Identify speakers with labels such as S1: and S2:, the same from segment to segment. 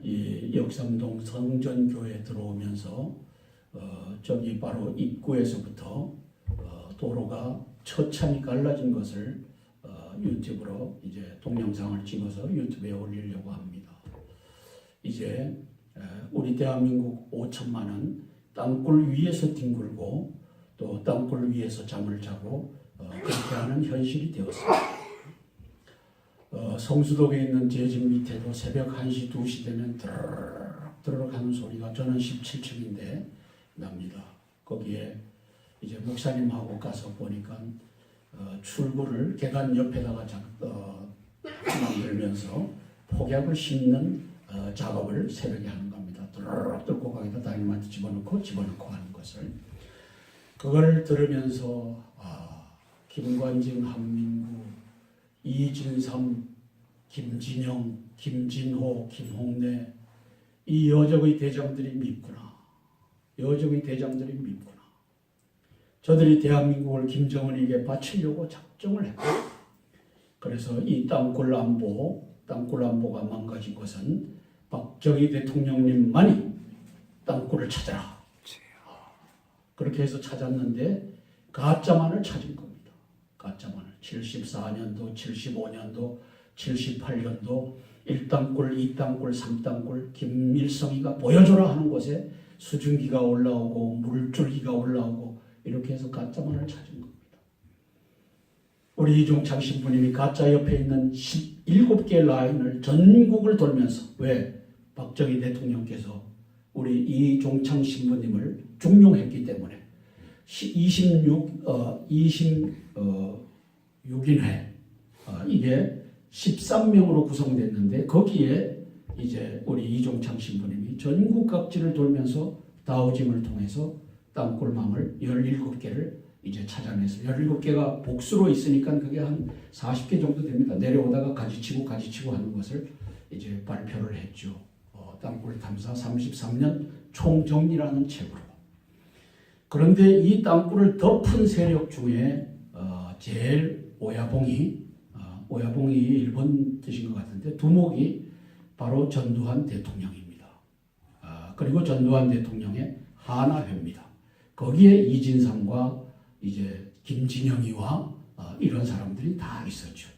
S1: 이 역삼동 성전교회 들어오면서 저기 바로 입구에서부터 도로가 처참히 갈라진 것을 유튜브로 이제 동영상을 찍어서 유튜브에 올리려고 합니다. 이제 우리 대한민국 5천만은 땅굴 위에서 뒹굴고 또 땅굴 위에서 잠을 자고 그렇게 하는 현실이 되었습니다. 성수동에 있는 제 집 밑에도 새벽 1시, 2시 되면 드르륵 하는 소리가 저는 17층인데 납니다. 거기에 이제 목사님하고 가서 보니까 출구를 계단 옆에다가 만들면서 폭약을 심는 작업을 새벽에 하는 겁니다. 드르륵 뚫고 가기다 다이너마이트 집어넣고 하는 것을 그걸 들으면서 김관진, 한민구, 이진삼, 김진영, 김진호, 김홍래 이 여적의 대장들이 밉구나. 여적의 대장들이 밉구나. 저들이 대한민국을 김정은에게 바치려고 작정을 했고 그래서 이 땅굴 안보가 망가진 것은 박정희 대통령님만이 땅굴을 찾아라. 그렇게 해서 찾았는데 가짜만을 찾은 겁니다. 가짜만을. 74년도, 75년도, 78년도 1땅굴, 2땅굴, 3땅굴 김일성이가 보여줘라 하는 곳에 수증기가 올라오고 물줄기가 올라오고 이렇게 해서 가짜만을 찾은 겁니다. 우리 이종창 신부님이 가짜 옆에 있는 17개의 라인을 전국을 돌면서 왜? 박정희 대통령께서 우리 이종창 신부님을 중용했기 때문에 26인회 이게 13명으로 구성됐는데 거기에 이제 우리 이종창 신부님이 전국 각지를 돌면서 다우징을 통해서 땅굴망을 17개를 이제 찾아내서 17개가 복수로 있으니까 그게 한 40개 정도 됩니다. 내려오다가 가지치고 하는 것을 이제 발표를 했죠. 땅굴 탐사 33년 총정리라는 책으로. 그런데 이 땅굴을 덮은 세력 중에 제일 오야봉이 일본 뜻인 것 같은데 두목이 바로 전두환 대통령입니다. 그리고 전두환 대통령의 하나회입니다. 거기에 이진상과 이제 김진영이와 이런 사람들이 다 있었죠.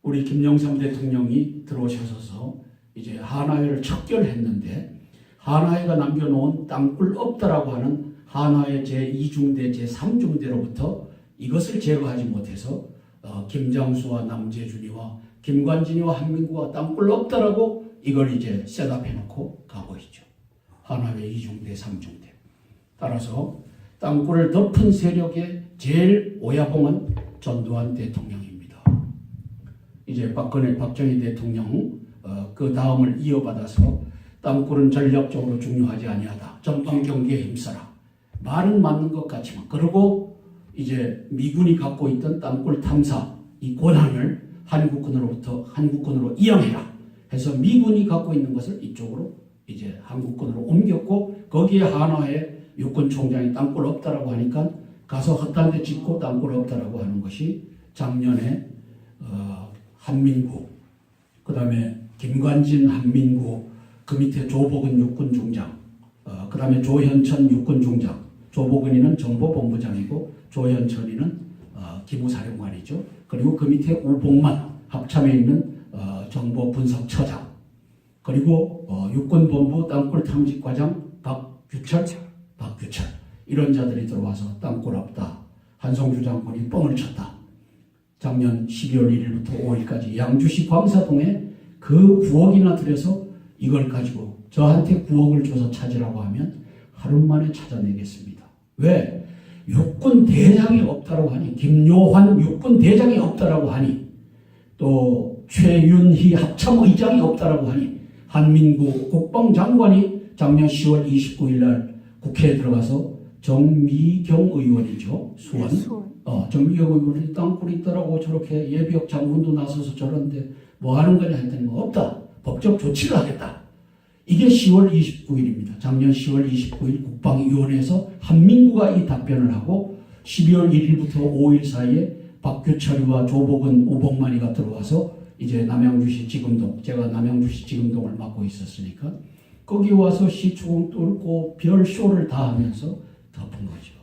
S1: 우리 김영삼 대통령이 들어오셔서 이제 하나회를 척결했는데 하나회가 남겨놓은 땅굴 없다라고 하는 하나회 제2중대, 제3중대로부터 이것을 제거하지 못해서 김장수와 남재준이와 김관진이와 한민구가 땅굴 없다라고 이걸 이제 셋업해놓고 가고 있죠. 하나회 2중대, 3중대. 따라서 땅굴을 덮은 세력의 제일 오야봉은 전두환 대통령입니다. 이제 박정희 대통령 그 다음을 이어받아서 땅굴은 전략적으로 중요하지 아니하다. 전방 경기에 힘써라. 말은 맞는 것 같지만 그리고 이제 미군이 갖고 있던 땅굴 탐사 이 권한을 한국군으로 이양해라 해서 미군이 갖고 있는 것을 이쪽으로 이제 한국군으로 옮겼고 거기에 한화의 육군총장이 땅굴 없다라고 하니까 가서 헛단 데 짓고 땅굴 없다라고 하는 것이 작년에 한민구 그 다음에 김관진 한민구 그 밑에 조복은 육군중장 그 다음에 조현천 육군중장 조복은이는 정보본부장이고 조현천이는 기무사령관이죠. 그리고 그 밑에 우복만 합참에 있는 정보분석처장 그리고 육군본부 땅굴 탐직과장 박규철 이런 자들이 들어와서 땅굴 없다. 한성주 장군이 뻥을 쳤다. 작년 12월 1일부터 5일까지 양주시 광사동에 그 9억이나 들여서 이걸 가지고 저한테 9억을 줘서 찾으라고 하면 하루 만에 찾아내겠습니다. 왜? 육군 대장이 없다라고 하니 김요환 육군 대장이 없다라고 하니 또 최윤희 합참의장이 없다라고 하니 한민구 국방장관이 작년 10월 29일 날 국회에 들어가서 정미경 의원이죠. 수원. 정미경 의원이 땅굴이 있더라고 저렇게 예비역 장군도 나서서 저런데 뭐 하는 거냐 했더니 뭐 없다. 법적 조치를 하겠다. 이게 10월 29일입니다. 작년 10월 29일 국방위원회에서 한민구가 이 답변을 하고 12월 1일부터 5일 사이에 박규철이와 조복은 우복만이가 들어와서 이제 남양주시 지금동, 제가 남양주시 지금동을 맡고 있었으니까 거기 와서 시추공 뚫고 별 쇼를 다 하면서 덮은 거죠.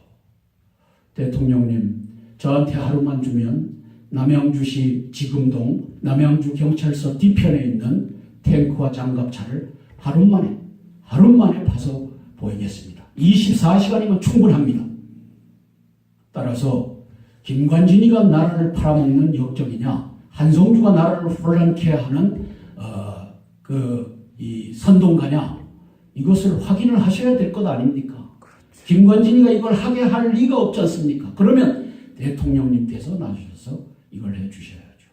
S1: 대통령님, 저한테 하루만 주면 남양주시 지금동 남양주 경찰서 뒤편에 있는 탱크와 장갑차를 하루 만에 파서 보이겠습니다. 24시간이면 충분합니다. 따라서 김관진이가 나라를 팔아먹는 역적이냐, 한성주가 나라를 혼란케 하는 이 선동가냐, 이것을 확인을 하셔야 될 것 아닙니까? 그렇죠. 김관진이가 이걸 하게 할 리가 없지 않습니까? 그러면 대통령님께서 나서셔서 이걸 해주셔야죠.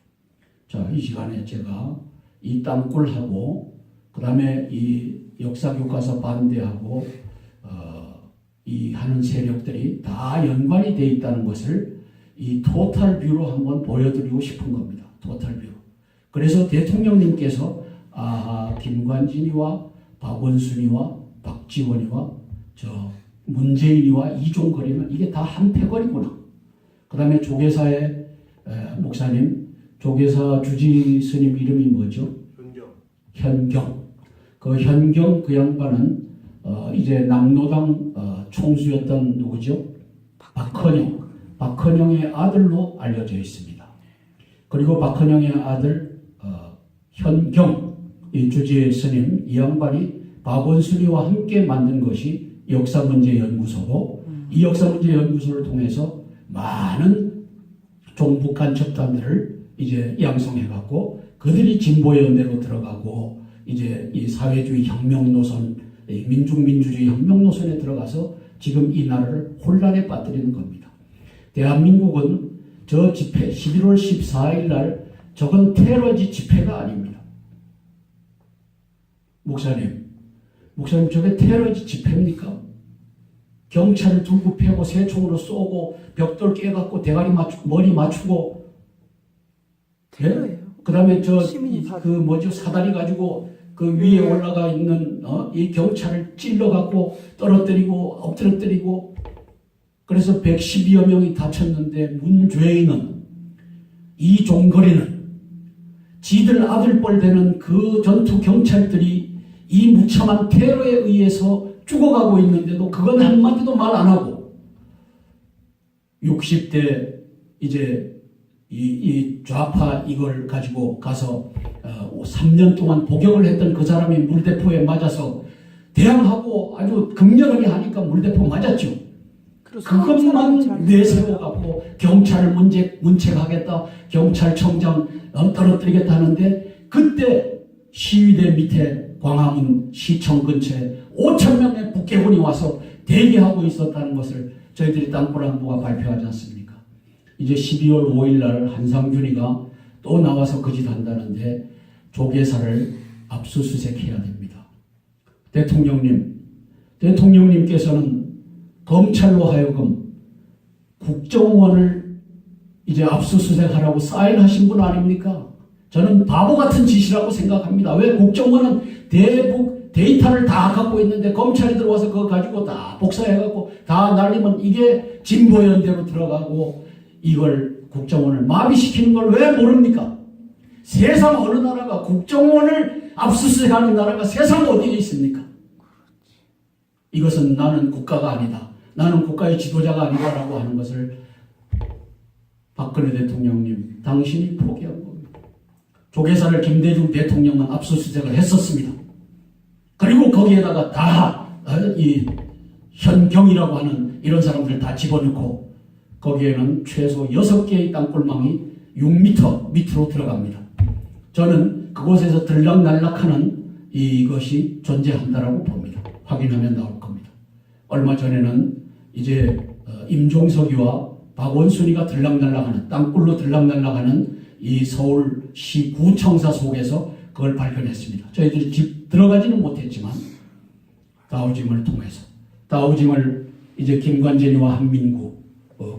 S1: 자, 이 시간에 제가 이 땅굴하고 그 다음에 이 역사교과서 반대하고 이 하는 세력들이 다 연관이 되어 있다는 것을 이 토탈 뷰로 한번 보여드리고 싶은 겁니다. 토탈 뷰. 그래서 대통령님께서 김관진이와 박원순이와 박지원이와 문재인이와 이종거리는 이게 다 한 패거리구나. 그 다음에 조계사의 목사님, 조계사 주지 스님 이름이 뭐죠? 현경. 그 현경 그 양반은 이제 남노당 총수였던 누구죠? 박헌영의 아들로 알려져 있습니다. 그리고 박헌영의 아들 현경 이 주지 스님 이 양반이 박원순이와 함께 만든 것이 역사문제연구소고 이 역사문제연구소를 통해서 많은 종북 간첩단들을 이제 양성해갖고 그들이 진보연대로 들어가고 이제 이 사회주의 혁명 노선, 민중민주주의 혁명 노선에 들어가서 지금 이 나라를 혼란에 빠뜨리는 겁니다. 대한민국은 저 집회 11월 14일 날 저건 테러지 집회가 아닙니다. 목사님 저게 테러지 집회입니까? 경찰을 들고 패고 새총으로 쏘고 벽돌 깨갖고 대가리 머리 맞추고 예? 그 다음에 사다리 가지고 그 위에 올라가 있는 이 경찰을 찔러갖고 떨어뜨리고 엎드려뜨리고 그래서 112여 명이 다쳤는데 문죄인은 이종거리는 지들 아들뻘 되는 그 전투 경찰들이 이 무참한 테러에 의해서 죽어가고 있는데도 그건 한마디도 말 안 하고 60대 이제 이 좌파 이걸 가지고 가서 3년 동안 복역을 했던 그 사람이 물대포에 맞아서 대항하고 아주 극렬하게 하니까 물대포 맞았죠. 그것만 내세워갖고 경찰을 문책하겠다, 경찰청장 떨어뜨리겠다 하는데 그때 시위대 밑에 광화문 시청 근처에 5,000명의 북괴군이 와서 대기하고 있었다는 것을 저희들이 땅굴항보가 발표하지 않습니까? 이제 12월 5일 날 한상준이가 또 나와서 그 짓 한다는데 조계사를 압수수색해야 됩니다. 대통령님께서는 검찰로 하여금 국정원을 이제 압수수색하라고 사인하신 분 아닙니까? 저는 바보 같은 짓이라고 생각합니다. 왜 국정원은 대북 데이터를 다 갖고 있는데 검찰이 들어와서 그거 가지고 다 복사해갖고 다 날리면 이게 진보연대로 들어가고 이걸 국정원을 마비시키는 걸 왜 모릅니까? 세상 어느 나라가 국정원을 압수수색하는 나라가 세상 어디에 있습니까? 이것은 나는 국가가 아니다. 나는 국가의 지도자가 아니다라고 하는 것을 박근혜 대통령님 당신이 포기한 겁니다. 조계사를 김대중 대통령은 압수수색을 했었습니다. 그리고 거기에다가 다 이 현경이라고 하는 이런 사람들 다 집어넣고 거기에는 최소 6개의 땅굴망이 6m 밑으로 들어갑니다. 저는 그곳에서 들락날락하는 이것이 존재한다라고 봅니다. 확인하면 나올 겁니다. 얼마 전에는 이제 임종석이와 박원순이가 들락날락하는 땅굴로 들락날락하는 이 서울시 구청사 속에서 그걸 발견했습니다. 저희들이 집 들어가지는 못했지만 다우징을 통해서 다우징을 이제 김관진이와 한민구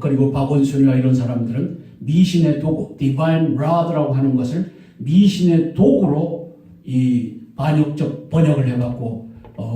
S1: 그리고 박원순이와 이런 사람들은 미신의 도구, 디바인 라드라고 하는 것을 미신의 도구로 이 반역적 번역을 해갖고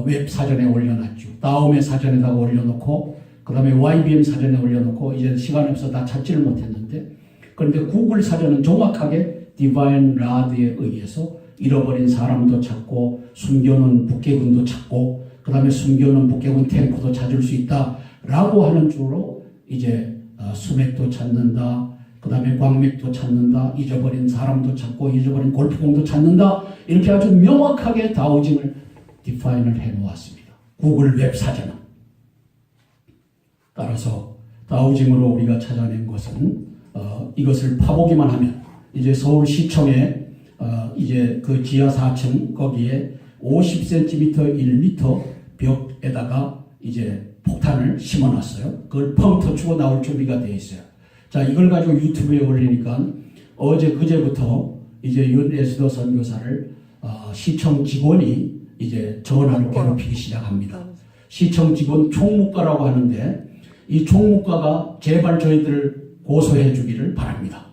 S1: 웹 사전에 올려놨죠. 다음의 사전에다가 올려놓고 그 다음에 YBM 사전에 올려놓고 이제 시간이 없어 다 찾지를 못했는데 그런데 구글 사전은 정확하게 디바인 라드에 의해서 잃어버린 사람도 찾고 숨겨놓은 북괴군도 찾고 그 다음에 숨겨놓은 북괴군 탱크도 찾을 수 있다라고 하는 주로 이제 수맥도 찾는다. 그 다음에 광맥도 찾는다. 잊어버린 사람도 찾고 잊어버린 골프공도 찾는다. 이렇게 아주 명확하게 다오징을 디파인을 해놓았습니다. 구글 웹 사전은. 따라서 다오징으로 우리가 찾아낸 것은 이것을 파보기만 하면 이제 서울시청에 이제 그 지하 4층 거기에 50cm 1m 벽에다가 이제 폭탄을 심어놨어요. 그걸 펑 터치고 나올 준비가 되어 있어요. 자, 이걸 가지고 유튜브에 올리니까 어제 그제부터 이제 윤에스더 선교사를 시청 직원이 이제 전화로 괴롭히기 시작합니다. 시청 직원 총무과라고 하는데 이 총무과가 제발 저희들을 고소해 주기를 바랍니다.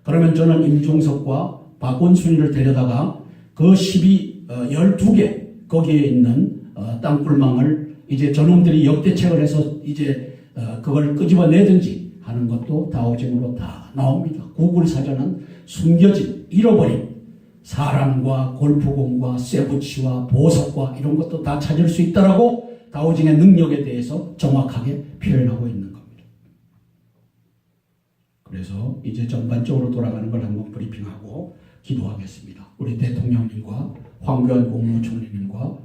S1: 그러면 저는 임종석과 박원순이를 데려다가 그 12개 거기에 있는 땅굴망을 이제 저놈들이 역대책을 해서 이제 그걸 끄집어내든지 하는 것도 다오징으로 다 나옵니다. 구글 사전은 숨겨진, 잃어버린 사람과 골프공과 쇠붙이와 보석과 이런 것도 다 찾을 수 있다라고 다오징의 능력에 대해서 정확하게 표현하고 있는 겁니다. 그래서 이제 전반적으로 돌아가는 걸 한번 브리핑하고 기도하겠습니다. 우리 대통령님과 황교안 국무총리님과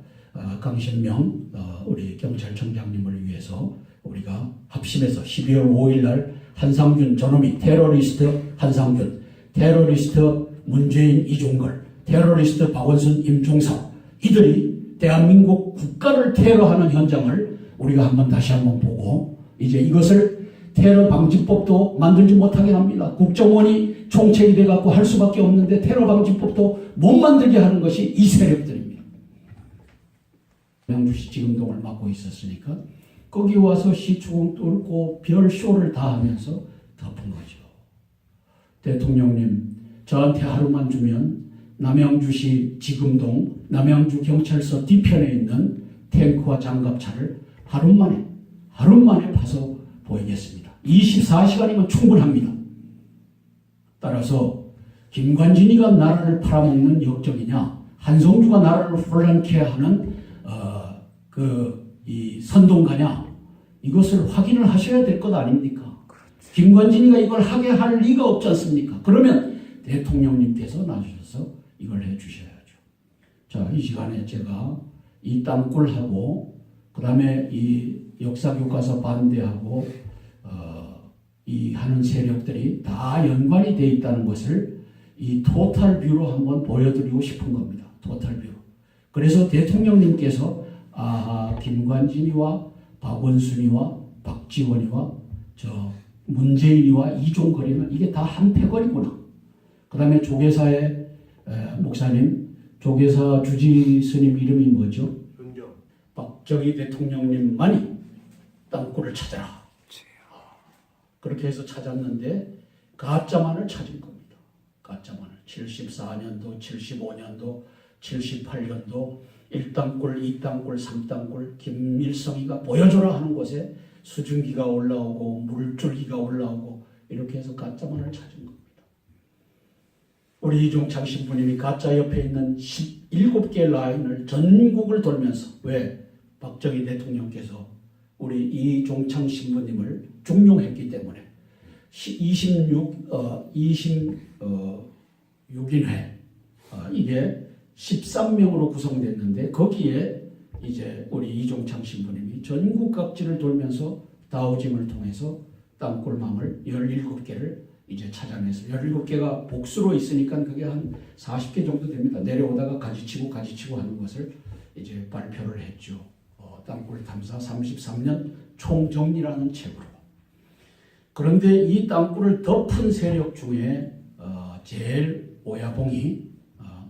S1: 강신명 우리 경찰청장님을 위해서 우리가 합심해서 12월 5일 날 한상준 저놈이 테러리스트 한상준, 테러리스트 문재인 이종걸, 테러리스트 박원순 임종석 이들이 대한민국 국가를 테러하는 현장을 우리가 다시 한번 보고 이제 이것을 테러 방지법도 만들지 못하게 합니다. 국정원이 총책이 돼갖고 할 수밖에 없는데 테러 방지법도 못 만들게 하는 것이 이 세력들입니다. 양주시 지금동을 맡고 있었으니까 거기 와서 시추공 뚫고 별 쇼를 다 하면서 덮은 거죠. 대통령님 저한테 하루만 주면 남양주시 지금동 남양주 경찰서 뒤편에 있는 탱크와 장갑차를 하루 만에 파서 보이겠습니다. 24시간이면 충분합니다. 따라서 김관진이가 나라를 팔아먹는 역적이냐 한성주가 나라를 혼란케 하는 이 선동가냐 이것을 확인을 하셔야 될 것 아닙니까? 김관진이가 이걸 하게 할 리가 없지 않습니까? 그러면 대통령님께서 나서셔서 이걸 해주셔야죠. 자, 이 시간에 제가 이 땅굴하고 그 다음에 이 역사교과서 반대하고 이 하는 세력들이 다 연관이 되어 있다는 것을 이 토탈 뷰로 한번 보여드리고 싶은 겁니다. 토탈 뷰. 그래서 대통령님께서 김관진이와 박원순이와 박지원이와 문재인이와 이종거리는 이게 다 한 패거리구나. 그 다음에 조계사의 목사님, 조계사 주지 스님 이름이 뭐죠? 박정희 대통령님만이 땅굴을 찾아라. 그렇게 해서 찾았는데 가짜만을 찾은 겁니다. 가짜만을. 74년도, 75년도, 78년도 1땅굴, 2땅굴, 3땅굴 김일성이가 보여줘라 하는 곳에 수증기가 올라오고 물줄기가 올라오고 이렇게 해서 가짜만을 찾은 겁니다. 우리 이종창 신부님이 가짜 옆에 있는 17개의 라인을 전국을 돌면서 왜? 박정희 대통령께서 우리 이종창 신부님을 중용했기 때문에 26인회 이게 13명으로 구성됐는데 거기에 이제 우리 이종창 신부님이 전국 각지를 돌면서 다오징을 통해서 땅굴망을 17개를 이제 찾아내서 17개가 복수로 있으니까 그게 한 40개 정도 됩니다. 내려오다가 가지치고 하는 것을 이제 발표를 했죠. 땅굴 탐사 33년 총정리라는 책으로. 그런데 이 땅굴을 덮은 세력 중에 제일 오야봉이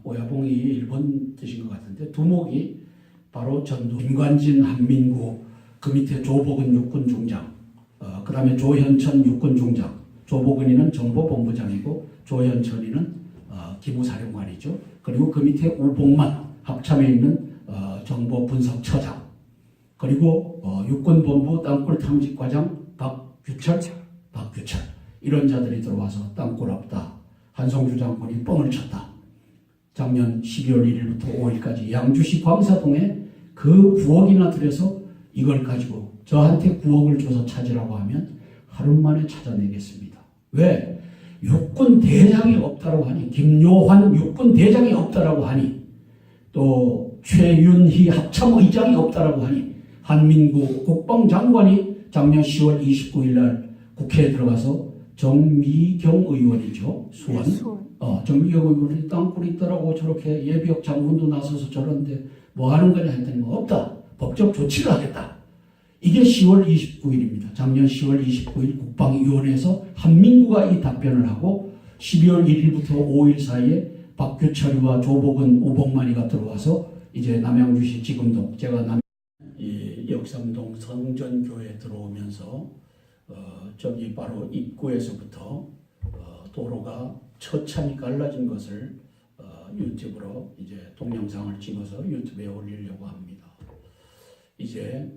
S1: 일본 뜻인 것 같은데 두목이 바로 전두 김관진 한민구 그 밑에 조복은 육군중장 그 다음에 조현천 육군중장 조복은이는 정보본부장이고 조현천이는 기무사령관이죠. 그리고 그 밑에 우복만 합참에 있는 정보분석처장 그리고 육군본부 땅굴 탐직과장 박규철 이런 자들이 들어와서 땅굴 없다 한성주 장군이 뻥을 쳤다. 작년 12월 1일부터 5일까지 양주시 광사동에 그 9억이나 들여서 이걸 가지고 저한테 9억을 줘서 찾으라고 하면 하루 만에 찾아내겠습니다. 왜? 육군 대장이 없다고 하니, 김요환 육군 대장이 없다고 하니, 또 최윤희 합참의장이 없다고 하니, 한민구 국방장관이 작년 10월 29일 날 국회에 들어가서 정미경 의원이죠. 수원. 정미경 의원이 땅굴이 있더라고. 저렇게 예비역 장군도 나서서 저런데 뭐 하는 거냐 했더니 뭐 없다. 법적 조치를 하겠다. 이게 10월 29일입니다. 작년 10월 29일 국방위원회에서 한민구가 이 답변을 하고 12월 1일부터 5일 사이에 박규철이와 조복은, 우복만이가 들어와서 이제 남양주시 지금도 제가 이 역삼동 성전교회 들어오면서 저기 바로 입구에서부터 도로가 처참히 갈라진 것을 유튜브로 이제 동영상을 찍어서 유튜브에 올리려고 합니다. 이제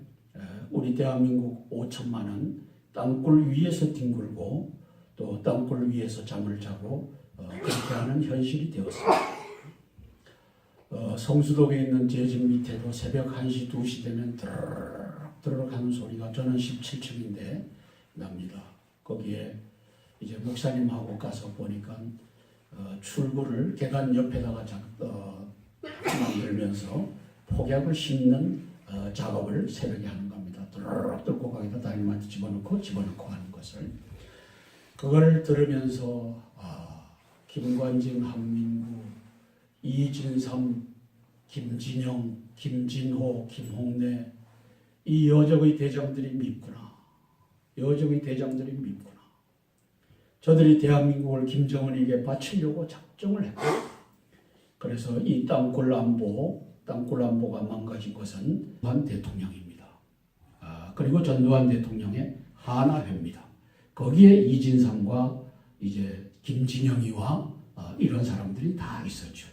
S1: 우리 대한민국 5천만은 땅굴 위에서 뒹굴고 또 땅굴 위에서 잠을 자고 그렇게 하는 현실이 되었습니다. 성수동에 있는 제 집 밑에도 새벽 1시, 2시 되면 드르륵 하는 소리가 저는 17층인데 납니다. 거기에 이제 목사님하고 가서 보니까 출구를 계단 옆에다가 만들면서 폭약을 심는 작업을 새벽에 하는 겁니다. 드르륵 뚫고 거기다 다이너마이트 집어넣고 하는 것을. 그걸 들으면서 김관진, 한민구, 이진삼, 김진영, 김진호, 김홍래 이 여적의 대장들이 밉구나. 여적의 대장들이 밉구나. 저들이 대한민국을 김정은에게 바치려고 작정을 했고 그래서 이 땅굴 안보가 망가진 것은 전두환 대통령입니다. 그리고 전두환 대통령의 하나회입니다. 거기에 이진삼과 이제 김진영이와 이런 사람들이 다 있었죠.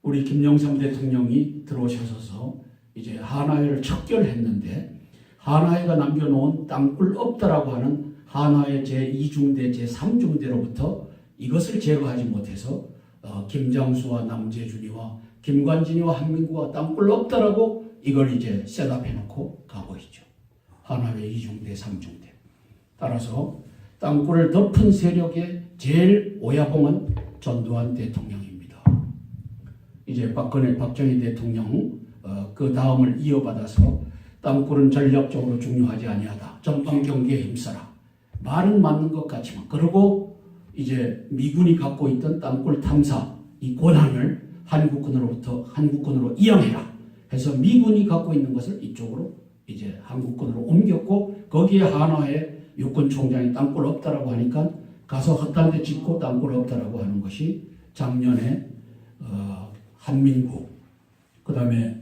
S1: 우리 김영삼 대통령이 들어오셔서 이제 하나회를 척결했는데 하나회가 남겨놓은 땅굴 없다라고 하는 하나회 제2중대, 제3중대로부터 이것을 제거하지 못해서 김장수와 남재준이와 김관진이와 한민구가 땅굴 없다라고 이걸 이제 셋업해놓고 가고 있죠. 하나회 2중대, 3중대. 따라서 땅굴을 덮은 세력의 제일 오야봉은 전두환 대통령입니다. 이제 박정희 대통령 그 다음을 이어받아서 땅굴은 전략적으로 중요하지 아니하다. 전방 경기에 힘써라. 말은 맞는 것 같지만 그리고 이제 미군이 갖고 있던 땅굴 탐사 이 권한을 한국군으로 이양해라. 해서 미군이 갖고 있는 것을 이쪽으로 이제 한국군으로 옮겼고 거기에 하나의 육군총장이 땅굴 없다라고 하니까 가서 헛단 데 짓고 땅굴 없다라고 하는 것이 작년에 한민구 그 다음에